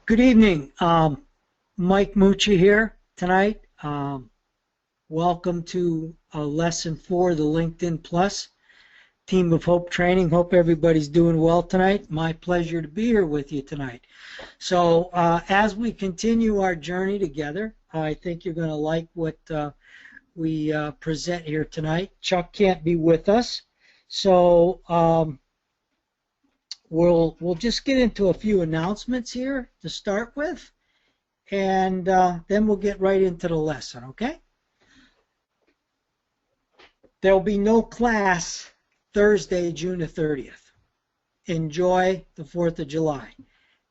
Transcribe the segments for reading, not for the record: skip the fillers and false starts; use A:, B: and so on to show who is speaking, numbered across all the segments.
A: Good evening. Mike Mucci here tonight. Welcome to Lesson 4 of the LinkedIn Plus Team of Hope Training. Hope everybody's doing well tonight. My pleasure to be here with you tonight. So as we continue our journey together, I think you're going to like what we present here tonight. Chuck can't be with us, so we'll just get into a few announcements here to start with, and then we'll get right into the lesson, okay? There'll be no class Thursday, June the 30th. Enjoy the 4th of July.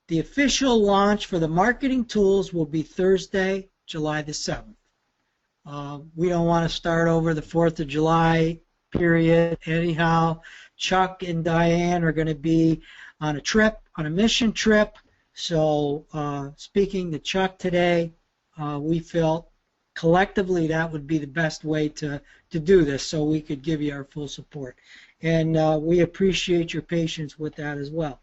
A: The official launch for the marketing tools will be Thursday, July the 7th. We don't want to start over the 4th of July period. Anyhow, Chuck and Diane are going to be on a trip, on a mission trip. So speaking to Chuck today, we felt collectively that would be the best way to do this, so we could give you our full support. And we appreciate your patience with that as well.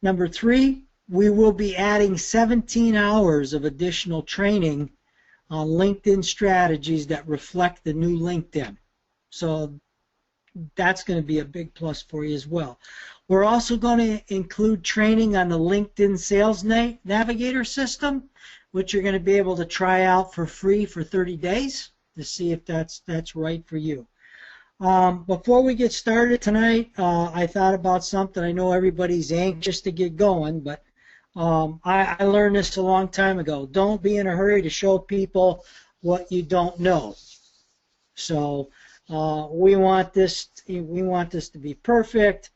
A: Number 3, we will be adding 17 hours of additional training on LinkedIn strategies that reflect the new LinkedIn. So that's going to be a big plus for you as well. We're also going to include training on the LinkedIn Sales Navigator system, which you're going to be able to try out for free for 30 days to see if that's right for you. Before we get started tonight, I thought about something. I know everybody's anxious to get going, but I learned this a long time ago. Don't be in a hurry to show people what you don't know. So we want this to be perfect.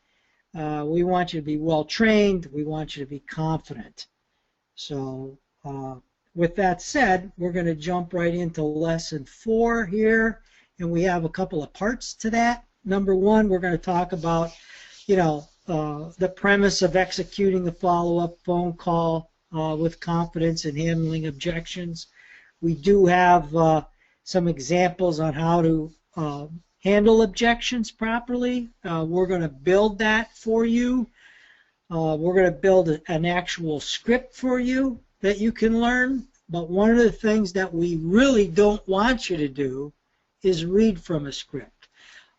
A: We want you to be well trained. We want you to be confident. So with that said, we're going to jump right into lesson 4 here, and we have a couple of parts to that. Number 1, we're going to talk about, the premise of executing the follow-up phone call with confidence and handling objections. We do have some examples on how to handle objections properly. We're going to build that for you. We're going to build an actual script for you that you can learn. But one of the things that we really don't want you to do is read from a script.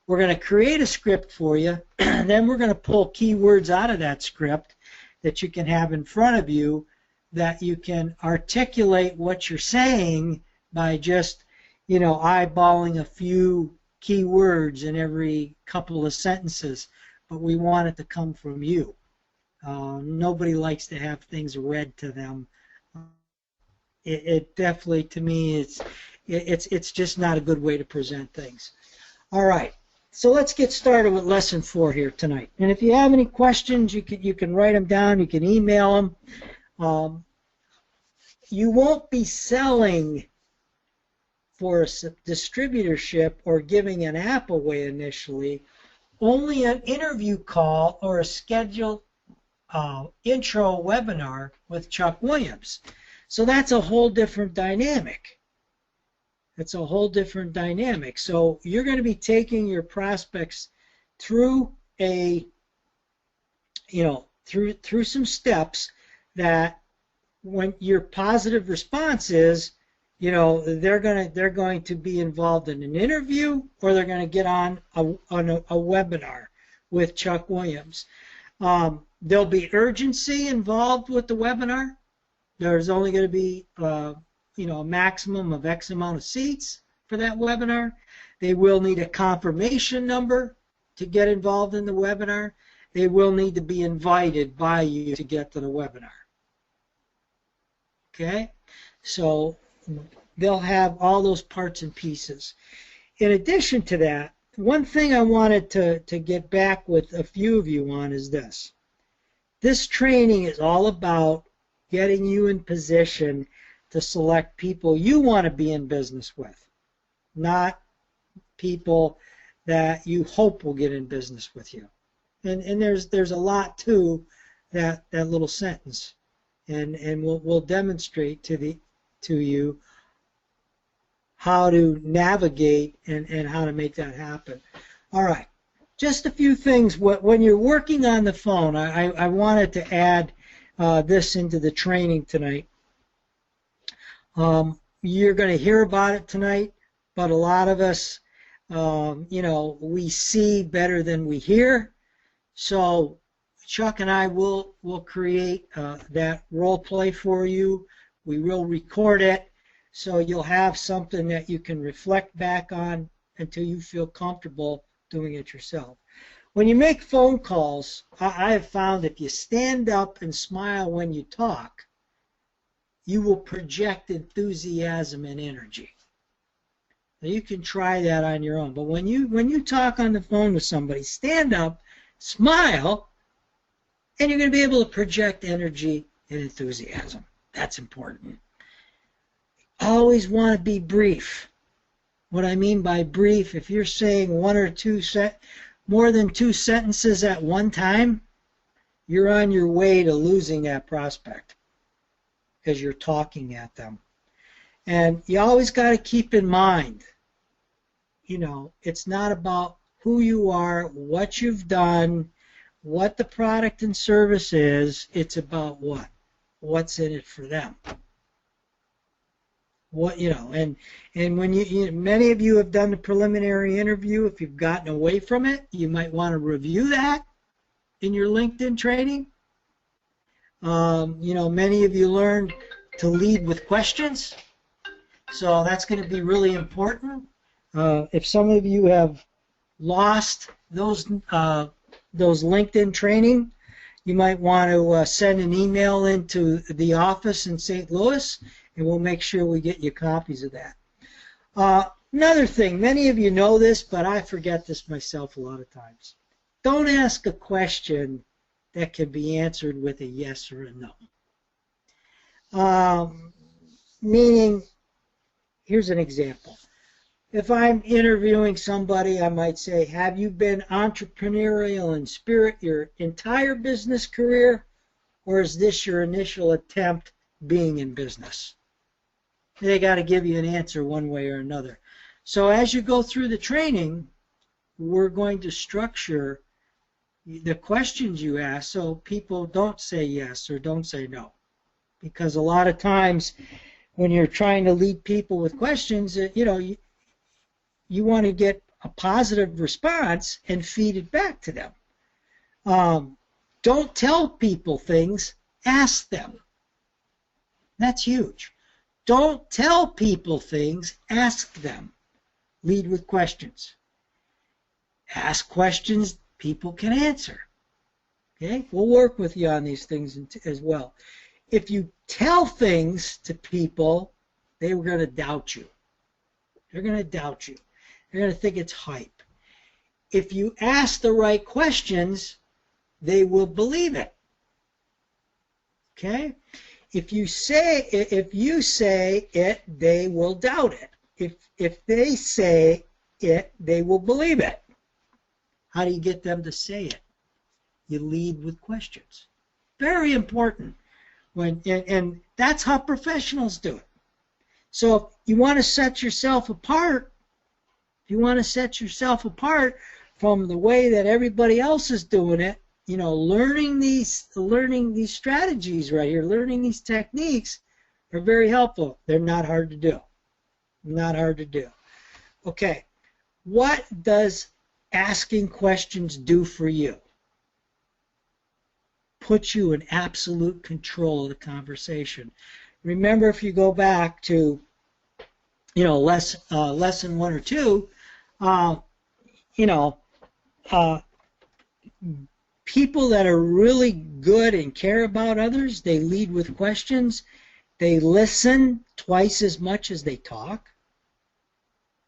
A: We're going to create a script for you, and then we're going to pull keywords out of that script that you can have in front of you, that you can articulate what you're saying by just, eyeballing a few keywords in every couple of sentences. But we want it to come from you. Nobody likes to have things read to them. It definitely, to me, it's just not a good way to present things. All right. So let's get started with lesson 4 here tonight. And if you have any questions, you can write them down. You can email them. You won't be selling for a distributorship or giving an app away initially. Only an interview call or a scheduled intro webinar with Chuck Williams. So that's a whole different dynamic. It's a whole different dynamic. So you're going to be taking your prospects through through some steps that, when your positive response is, they're going to be involved in an interview, or they're going to get on a webinar with Chuck Williams. There'll be urgency involved with the webinar. There's only going to be a maximum of X amount of seats for that webinar. They will need a confirmation number to get involved in the webinar. They will need to be invited by you to get to the webinar. Okay? So they'll have all those parts and pieces. In addition to that, one thing I wanted to get back with a few of you on is this. This training is all about getting you in position to select people you want to be in business with, not people that you hope will get in business with you. And there's a lot to that little sentence, and we'll demonstrate to you how to navigate and how to make that happen. All right, just a few things. When you're working on the phone, I wanted to add this into the training tonight. You're going to hear about it tonight, but a lot of us, we see better than we hear. So Chuck and I will create that role play for you. We will record it, so you'll have something that you can reflect back on until you feel comfortable doing it yourself. When you make phone calls, I have found if you stand up and smile when you talk, you will project enthusiasm and energy. Now you can try that on your own. But when you talk on the phone with somebody, stand up, smile, and you're going to be able to project energy and enthusiasm. That's important. Always want to be brief. What I mean by brief, if you're saying more than two sentences at one time, you're on your way to losing that prospect because you're talking at them. And you always got to keep in mind, it's not about who you are, what you've done, what the product and service is. It's about what's in it for them. And when many of you have done the preliminary interview, if you've gotten away from it, you might want to review that in your LinkedIn training. Many of you learned to lead with questions, so that's going to be really important. If some of you have lost those LinkedIn training, you might want to send an email into the office in St. Louis, and we'll make sure we get you copies of that. Another thing, many of you know this, but I forget this myself a lot of times. Don't ask a question that can be answered with a yes or a no. Meaning, here's an example. If I'm interviewing somebody, I might say, have you been entrepreneurial in spirit your entire business career, or is this your initial attempt being in business? They got to give you an answer one way or another. So as you go through the training, we're going to structure the questions you ask so people don't say yes or don't say no. Because a lot of times when you're trying to lead people with questions, you want to get a positive response and feed it back to them. Don't tell people things, ask them. That's huge. Don't tell people things, ask them. Lead with questions. Ask questions people can answer. Okay? We'll work with you on these things as well. If you tell things to people, they're going to doubt you. They're going to doubt you. They're going to think it's hype. If you ask the right questions, they will believe it. Okay? If you say it, they will doubt it. If they say it, they will believe it. How do you get them to say it? You lead with questions. Very important. And that's how professionals do it. So if you want to set yourself apart, from the way that everybody else is doing it, learning these strategies right here, learning these techniques are very helpful. They're not hard to do. Not hard to do. Okay, what does asking questions do for you? Put you in absolute control of the conversation. Remember, if you go back to lesson 1 or 2, people that are really good and care about others, they lead with questions. They listen twice as much as they talk.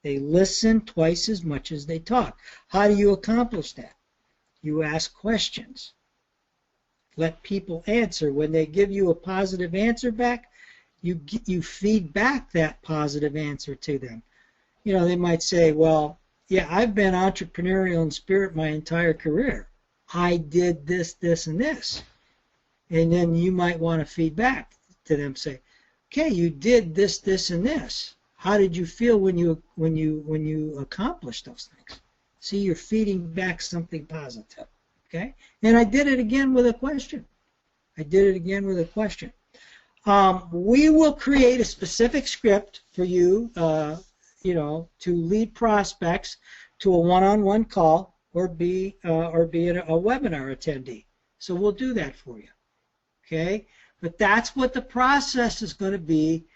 A: They listen twice as much as they talk. How do you accomplish that? You ask questions. Let people answer. When they give you a positive answer back, you feed back that positive answer to them. They might say, well, yeah, I've been entrepreneurial in spirit my entire career. I did this, this, and this. And then you might want to feed back to them, say, okay, you did this, this, and this. How did you feel when you accomplished those things? See, you're feeding back something positive. Okay? And I did it again with a question. I did it again with a question. We will create a specific script for you, you know, to lead prospects to a one-on-one call or be a webinar attendee. So we'll do that for you. Okay, but that's what the process is going to be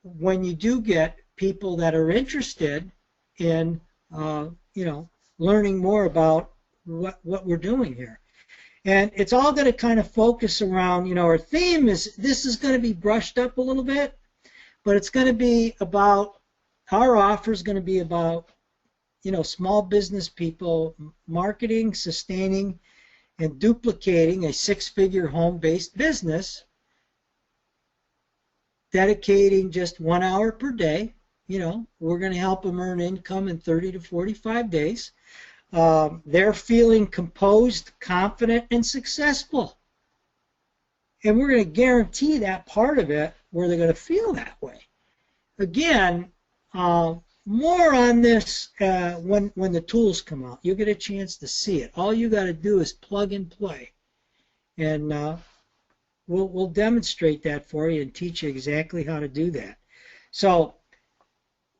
A: when you do get people that are interested in, you know, learning more about what we're doing here. And it's all going to kind of focus around, you know, our theme is, this is going to be brushed up a little bit, but it's going to be about, our offer is going to be about, you know, small business people marketing, sustaining, and duplicating a six-figure home-based business, dedicating just 1 hour per day. You know, we're going to help them earn income in 30 to 45 days. They're feeling composed, confident, and successful. And we're going to guarantee that part of it where they're going to feel that way. Again, more on this when the tools come out. You'll get a chance to see it. All you got to do is plug and play. And we'll demonstrate that for you and teach you exactly how to do that. So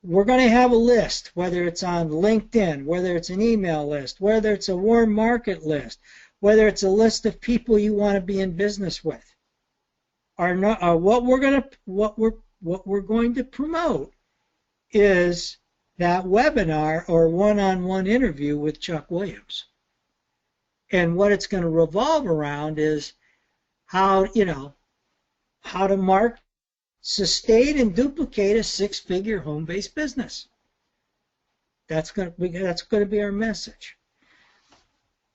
A: we're going to have a list, whether it's on LinkedIn, whether it's an email list, whether it's a warm market list, whether it's a list of people you want to be in business with. What we're going to promote is that webinar or one-on-one interview with Chuck Williams. And what it's going to revolve around is how, you know, how to sustain and duplicate a six-figure home-based business. That's going to be our message.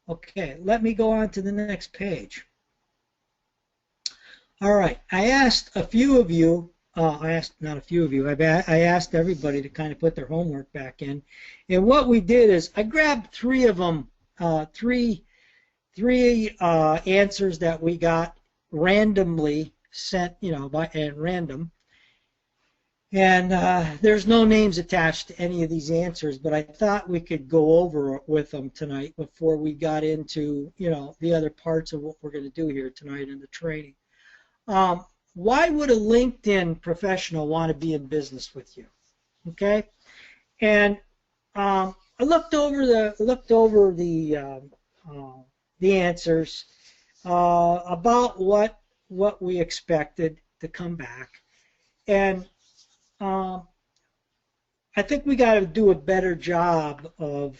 A: Okay, let me go on to the next page. All right, I asked a few of you, I asked everybody to kind of put their homework back in. And what we did is I grabbed three of them, three answers that we got randomly sent, you know, at random. And there's no names attached to any of these answers, but I thought we could go over with them tonight before we got into, you know, the other parts of what we're going to do here tonight in the training. Why would a LinkedIn professional want to be in business with you? Okay, and I looked over the answers about what we expected to come back, and I think we got to do a better job of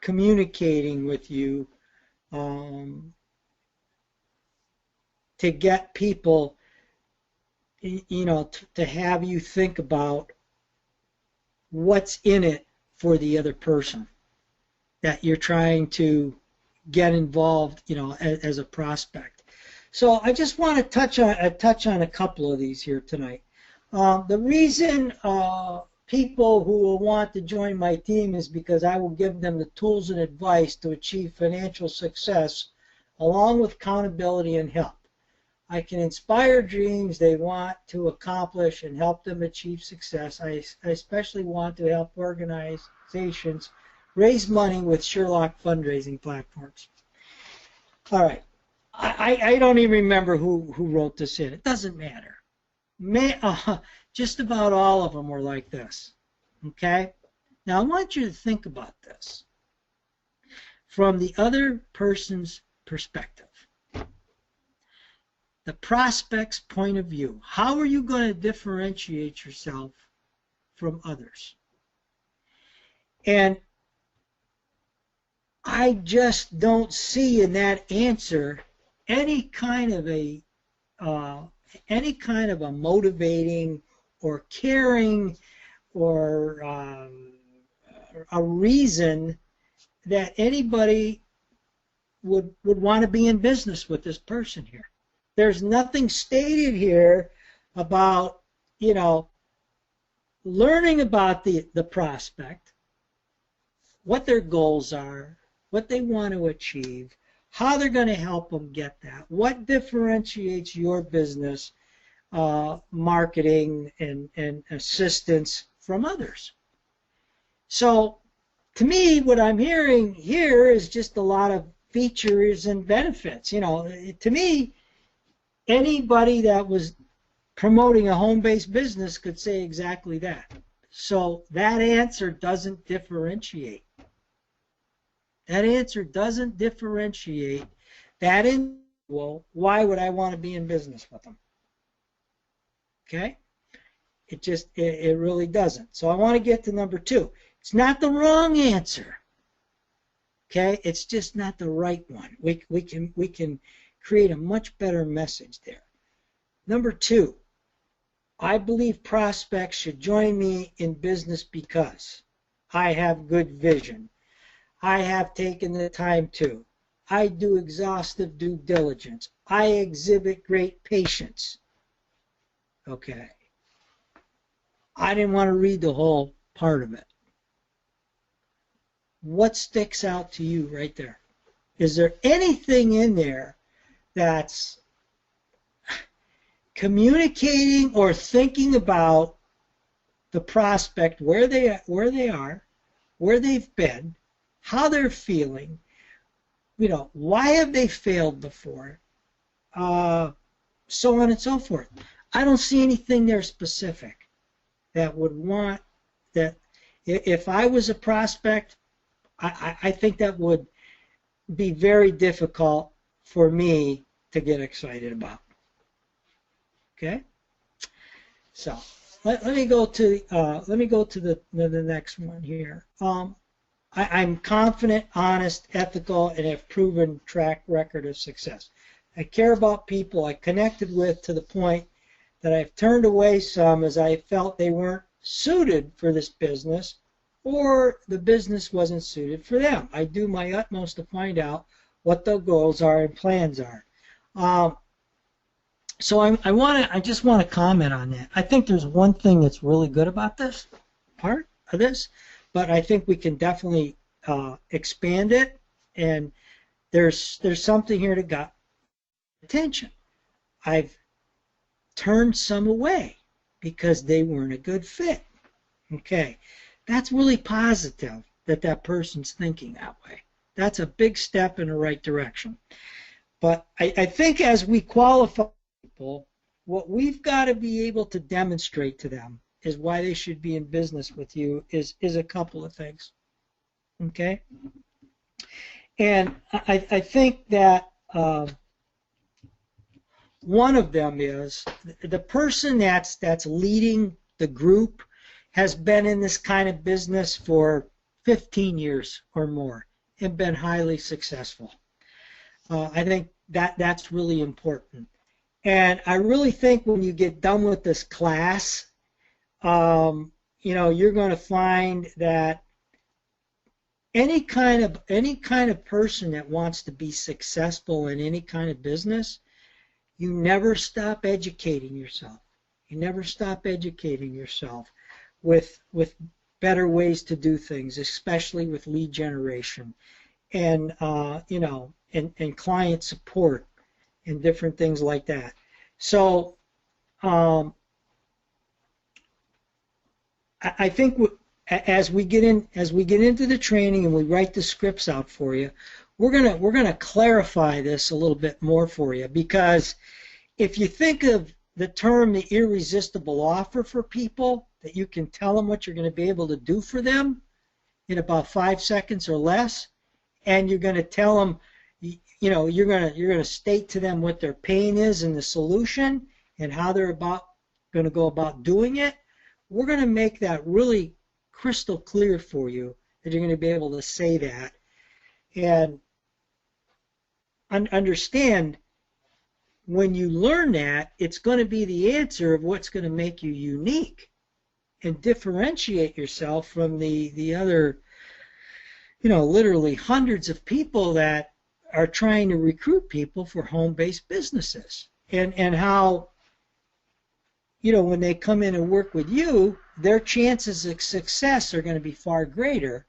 A: communicating with you. To get people, you know, to have you think about what's in it for the other person that you're trying to get involved, you know, as a prospect. So I just want to touch on a couple of these here tonight. The reason people who will want to join my team is because I will give them the tools and advice to achieve financial success along with accountability and help. I can inspire dreams they want to accomplish and help them achieve success. I especially want to help organizations raise money with Sherlock fundraising platforms. All right. I don't even remember who wrote this in. It doesn't matter. Just about all of them were like this. Okay? Now, I want you to think about this from the other person's perspective. The prospect's point of view. How are you going to differentiate yourself from others? And I just don't see in that answer any kind of a motivating or caring or a reason that anybody would want to be in business with this person here. There's nothing stated here about, you know, learning about the prospect, what their goals are, what they want to achieve, how they're going to help them get that, what differentiates your business, marketing and assistance from others. So to me, what I'm hearing here is just a lot of features and benefits. You know, to me, anybody that was promoting a home-based business could say exactly that. So that answer doesn't differentiate. That answer doesn't differentiate that individual. Why would I want to be in business with them? Okay? It really doesn't. So I want to get to number 2. It's not the wrong answer. Okay? It's just not the right one. We can create a much better message there. Number 2, I believe prospects should join me in business because I have good vision. I have taken the time to. I do exhaustive due diligence. I exhibit great patience. Okay. I didn't want to read the whole part of it. What sticks out to you right there? Is there anything in there that's communicating or thinking about the prospect, where they are, where they've been, how they're feeling, you know, why have they failed before, so on and so forth. I don't see anything there specific that would want that. If I was a prospect, I think that would be very difficult for me to get excited about. Okay, so let me go to the next one here. I'm confident, honest, ethical, and have proven track record of success. I care about people I connected with to the point that I've turned away some as I felt they weren't suited for this business or the business wasn't suited for them. I do my utmost to find out what their goals are and plans are. So I just want to comment on that. I think there's one thing that's really good about this part of this, but I think we can definitely expand it. And there's something here that got attention. I've turned some away because they weren't a good fit. Okay, that's really positive that that person's thinking that way. That's a big step in the right direction. But I think as we qualify people, what we've got to be able to demonstrate to them is why they should be in business with you is a couple of things. Okay? And I think that one of them is the person that's leading the group has been in this kind of business for 15 years or more and been highly successful. I think that's really important. And I really think when you get done with this class, you know, you're going to find that any kind of person that wants to be successful in any kind of business, you never stop educating yourself. You never stop educating yourself with better ways to do things, especially with lead generation and you know, and client support and different things like that. So I think as we get into the training and we write the scripts out for you, we're gonna clarify this a little bit more for you, because if you think of the term the irresistible offer for people, that you can tell them what you're going to be able to do for them in about 5 seconds or less, and you're going to tell them, you know, you're going to state to them what their pain is and the solution and how they're going to go about doing it. We're going to make that really crystal clear for you, that you're going to be able to say that and understand. When you learn that, it's going to be the answer of what's going to make you unique and differentiate yourself from the other, you know, literally hundreds of people that are trying to recruit people for home-based businesses. And how, you know, when they come in and work with you, their chances of success are going to be far greater,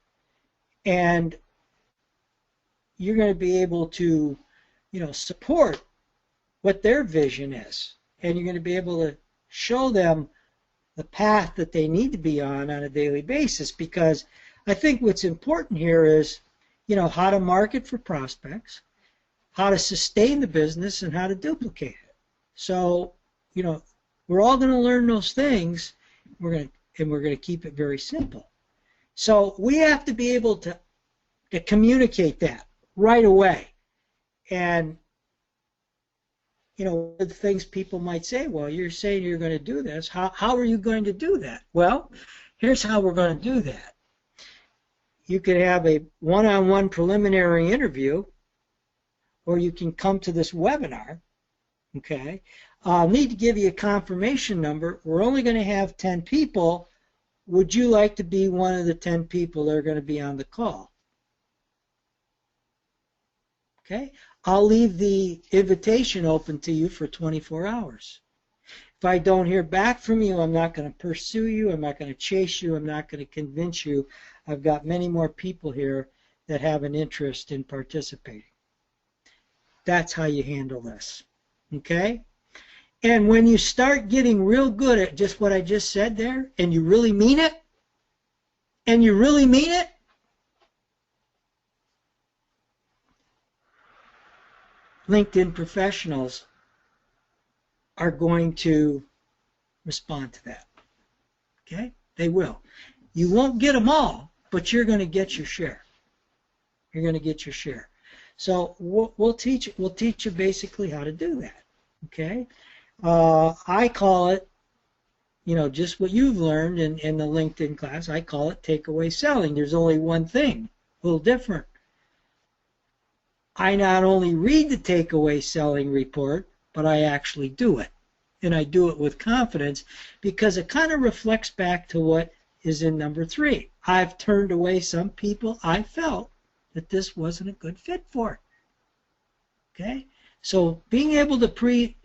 A: and you're going to be able to, you know, support what their vision is, and you're going to be able to show them the path that they need to be on a daily basis. Because I think what's important here is, how to market for prospects, how to sustain the business, and how to duplicate it. So, we're all going to learn those things. We're going to keep it very simple. So we have to be able to communicate that right away. And, the things people might say, well, you're saying you're going to do this. How are you going to do that? Well, here's how we're going to do that. You could have a one-on-one preliminary interview, or you can come to this webinar. Okay? I'll need to give you a confirmation number. We're only going to have 10 people. Would you like to be one of the 10 people that are going to be on the call? Okay? I'll leave the invitation open to you for 24 hours. If I don't hear back from you, I'm not going to pursue you. I'm not going to chase you. I'm not going to convince you. I've got many more people here that have an interest in participating. That's how you handle this. Okay? And when you start getting real good at just what I just said there, and you really mean it, LinkedIn professionals are going to respond to that. Okay? They will. You won't get them all, but you're going to get your share. You're going to get your share. So we'll teach you basically how to do that. Okay? I call it, just what you've learned in the LinkedIn class, I call it takeaway selling. There's only one thing, a little different. I not only read the takeaway selling report, but I actually do it. And I do it with confidence because it kind of reflects back to what is in number 3. I've turned away some people I felt that this wasn't a good fit for. Okay? So being able to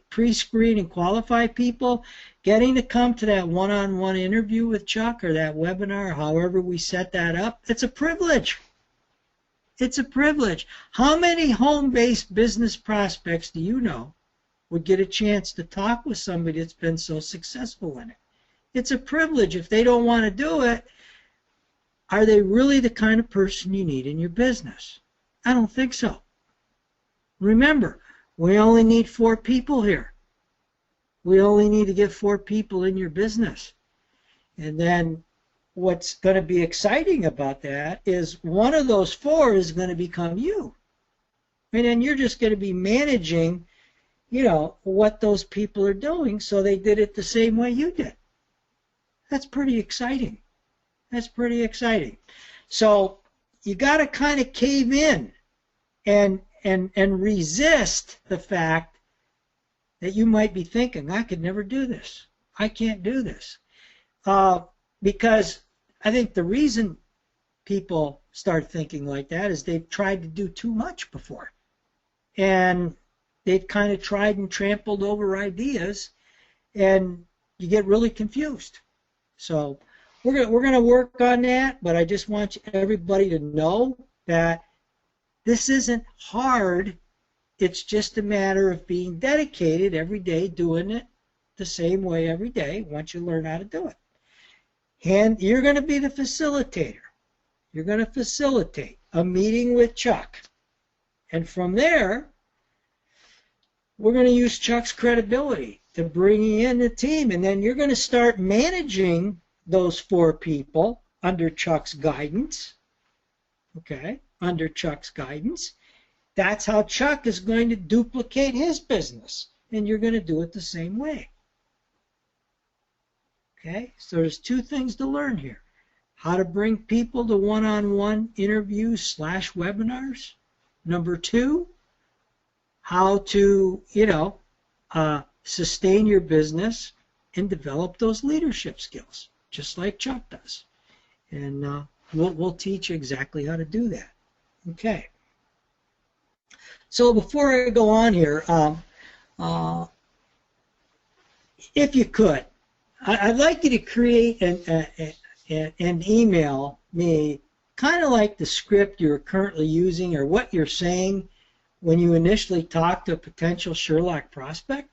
A: pre-screen and qualify people, getting to come to that one-on-one interview with Chuck or that webinar, however we set that up, it's a privilege. It's a privilege. How many home-based business prospects do you know would get a chance to talk with somebody that's been so successful in it? It's a privilege. If they don't want to do it, are they really the kind of person you need in your business? I don't think so. Remember, we only need 4 people here. We only need to get 4 people in your business. And then what's going to be exciting about that is one of those 4 is going to become you. And then you're just going to be managing, what those people are doing so they did it the same way you did. That's pretty exciting. That's pretty exciting. So you got to kind of cave in and resist the fact that you might be thinking, I could never do this. I can't do this. Because I think the reason people start thinking like that is they've tried to do too much before. And they've kind of tried and trampled over ideas, and you get really confused. So we're going to work on that, but I just want everybody to know that this isn't hard. It's just a matter of being dedicated every day, doing it the same way every day once you learn how to do it. And you're going to be the facilitator. You're going to facilitate a meeting with Chuck. And from there, we're going to use Chuck's credibility to bring in the team. And then you're going to start managing those 4 people under Chuck's guidance. Okay? Under Chuck's guidance. That's how Chuck is going to duplicate his business. And you're going to do it the same way. Okay, so there's 2 things to learn here. How to bring people to one-on-one interviews / webinars. Number 2, how to, sustain your business and develop those leadership skills, just like Chuck does. And we'll teach you exactly how to do that. Okay. So before I go on here, if you could, I'd like you to create an email me kind of like the script you're currently using or what you're saying when you initially talk to a potential Sherlock prospect.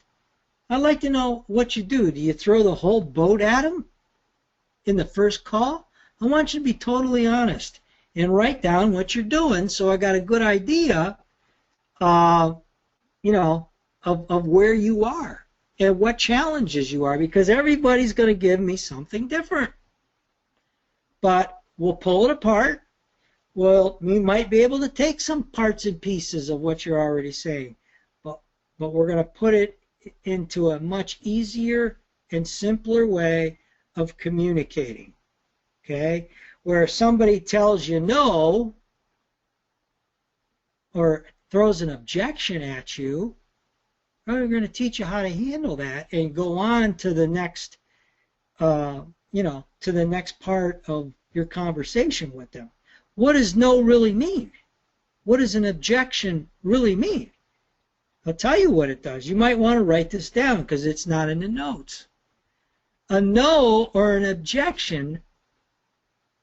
A: I'd like to know what you do. Do you throw the whole boat at them in the first call? I want you to be totally honest and write down what you're doing so I got a good idea, you know, of where you are and what challenges you are, because everybody's going to give me something different. But we'll pull it apart. Well, we might be able to take some parts and pieces of what you're already saying, but we're going to put it into a much easier and simpler way of communicating. Okay? Where somebody tells you no or throws an objection at you, we're going to teach you how to handle that and go on to the next, you know, to the next part of your conversation with them. What does no really mean? What does an objection really mean? I'll tell you what it does. You might want to write this down because it's not in the notes. A no or an objection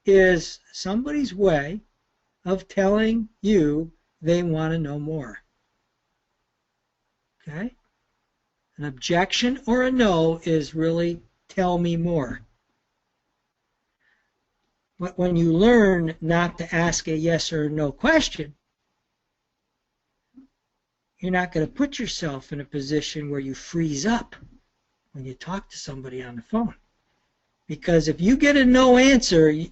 A: is somebody's way of telling you they want to know more. Okay? An objection or a no is really tell me more. But when you learn not to ask a yes or no question, you're not going to put yourself in a position where you freeze up when you talk to somebody on the phone. Because if you get a no answer, you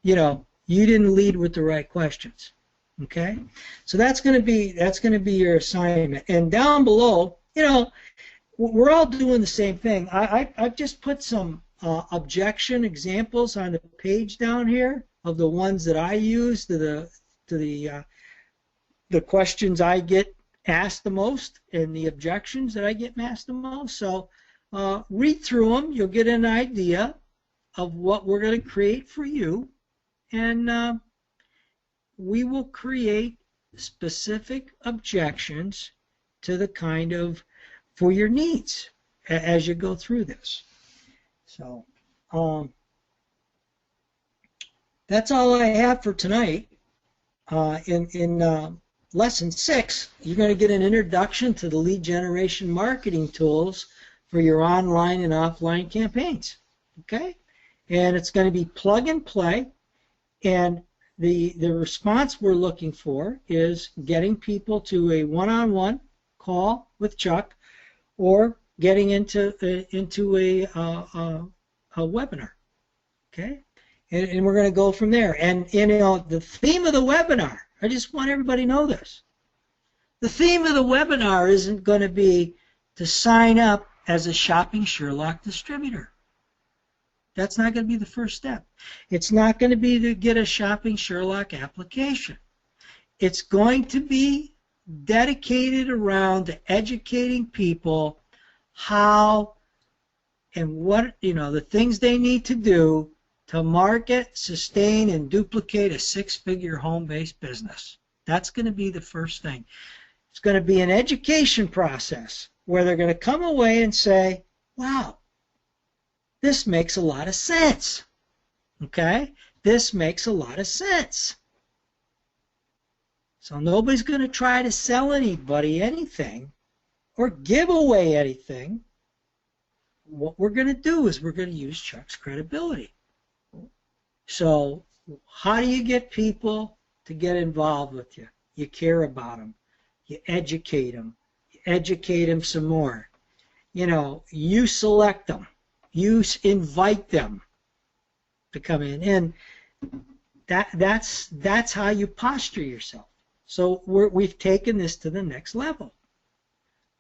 A: know, you didn't lead with the right questions. Okay? So that's going to be your assignment. And down below, you know, we're all doing the same thing. I've just put some objection examples on the page down here of the ones that I use to the questions I get asked the most and the objections that I get asked the most. So read through them. You'll get an idea of what we're going to create for you, and we will create specific objections to the kind of for your needs as you go through this. So that's all I have for tonight. In lesson 6, you're going to get an introduction to the lead generation marketing tools for your online and offline campaigns. Okay? And it's going to be plug and play. And the response we're looking for is getting people to a one-on-one call with Chuck, or getting into a webinar. Okay? And we're going to go from there. And you know, the theme of the webinar, I just want everybody to know this. The theme of the webinar isn't going to be to sign up as a Shopping Sherlock distributor. That's not going to be the first step. It's not going to be to get a Shopping Sherlock application. It's going to be dedicated around educating people how and what, you know, the things they need to do to market, sustain, and duplicate a 6-figure home-based business. That's going to be the first thing. It's going to be an education process where they're going to come away and say, wow, this makes a lot of sense. Okay? This makes a lot of sense. So nobody's going to try to sell anybody anything or give away anything. What we're going to do is we're going to use Chuck's credibility. So how do you get people to get involved with you? You care about them. You educate them. You educate them some more. You know, you select them. You invite them to come in. And that's how you posture yourself. So we've taken this to the next level.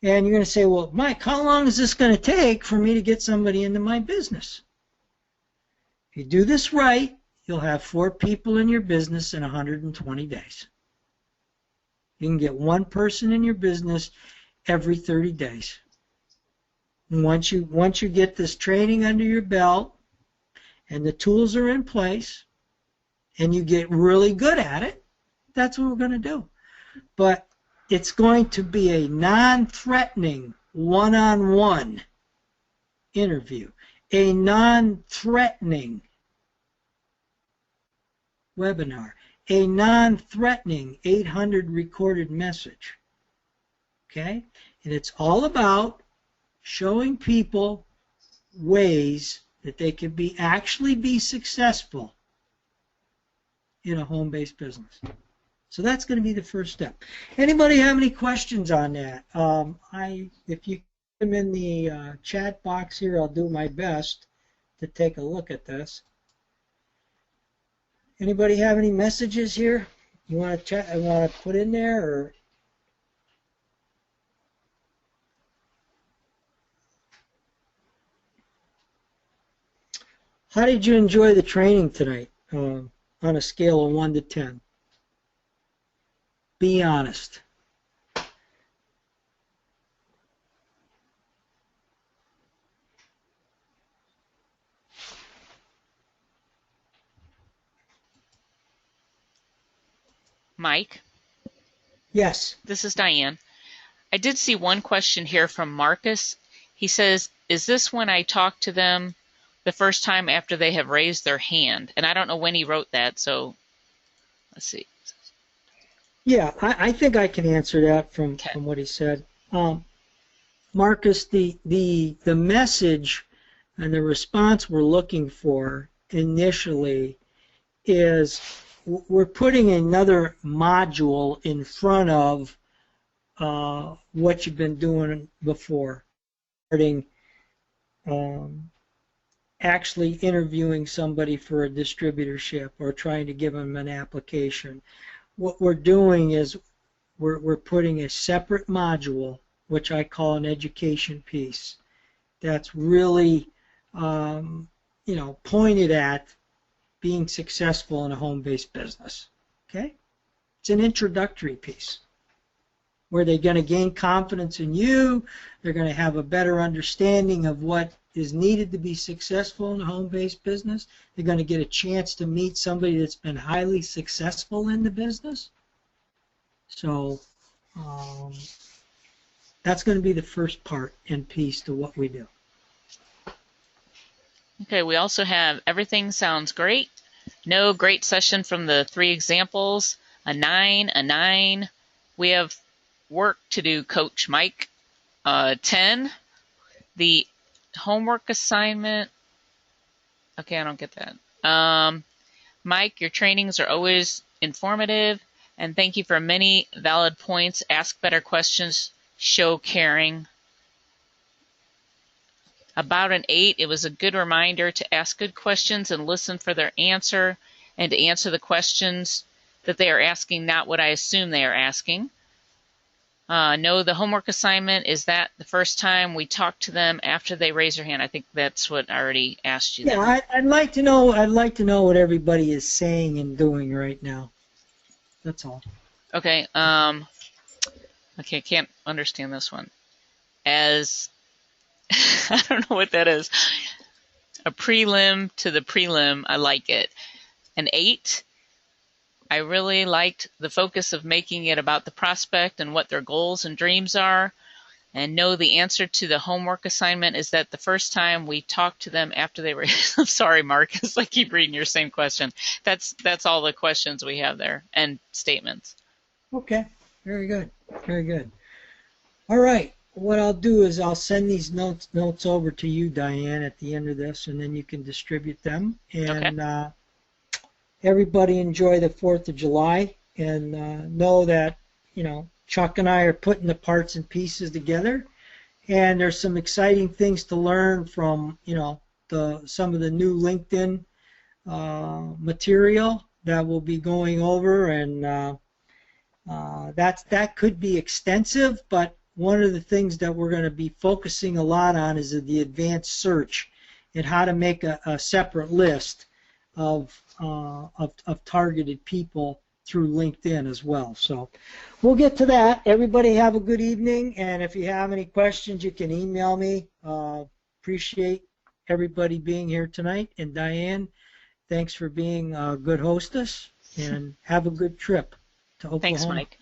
A: And you're going to say, well, Mike, how long is this going to take for me to get somebody into my business? If you do this right, you'll have 4 people in your business in 120 days. You can get 1 person in your business every 30 days. And once you get this training under your belt and the tools are in place and you get really good at it, that's what we're going to do. But it's going to be a non-threatening one-on-one interview, a non-threatening webinar, a non-threatening 800 recorded message. Okay? And it's all about showing people ways that they can actually be successful in a home-based business. So that's going to be the first step. Anybody have any questions on that? If you put them in the chat box here, I'll do my best to take a look at this. Anybody have any messages here you want to chat? I want to put in there, or how did you enjoy the training tonight on a scale of 1 to 10? Be honest.
B: Mike?
A: Yes.
B: This is Diane. I did see one question here from Marcus. He says, is this when I talk to them the first time after they have raised their hand? And I don't know when he wrote that, so let's see.
A: Yeah, I think I can answer that from what he said. Marcus, the message and the response we're looking for initially is we're putting another module in front of what you've been doing before, starting actually interviewing somebody for a distributorship or trying to give them an application. What we're doing is we're putting a separate module, which I call an education piece, that's really pointed at being successful in a home-based business. Okay? It's an introductory piece where they're going to gain confidence in you, they're going to have a better understanding of what is needed to be successful in a home-based business. They're going to get a chance to meet somebody that's been highly successful in the business. So that's going to be the first part and piece to what we do.
B: Okay, we also have everything sounds great. No, great session from the 3 examples. A 9, a 9. We have work to do, Coach Mike. 10. The homework assignment. Okay, I don't get that. Mike, your trainings are always informative, and thank you for many valid points. Ask better questions, show caring. About an 8, it was a good reminder to ask good questions and listen for their answer, and to answer the questions that they are asking, not what I assume they are asking. No, the homework assignment, is that the first time we talk to them after they raise their hand? I think that's what I already asked you.
A: Yeah, I'd like to know. I'd like to know what everybody is saying and doing right now. That's all.
B: Okay. Okay, can't understand this one. As I don't know what that is. A prelim to the prelim, I like it. An 8. I really liked the focus of making it about the prospect and what their goals and dreams are. And no, the answer to the homework assignment is that the first time we talk to them after they were, I'm sorry, Marcus, I keep reading your same question. That's all the questions we have there and statements.
A: Okay, very good, very good. All right, what I'll do is I'll send these notes over to you, Diane, at the end of this, and then you can distribute them. And okay. Everybody enjoy the 4th of July, and know that, Chuck and I are putting the parts and pieces together, and there's some exciting things to learn from, some of the new LinkedIn material that we'll be going over, and that could be extensive, but one of the things that we're going to be focusing a lot on is the advanced search and how to make a separate list of targeted people through LinkedIn as well. So we'll get to that. Everybody have a good evening, and if you have any questions, you can email me. Appreciate everybody being here tonight, and Diane, thanks for being a good hostess, and have a good trip to Oklahoma.
B: Thanks, Mike.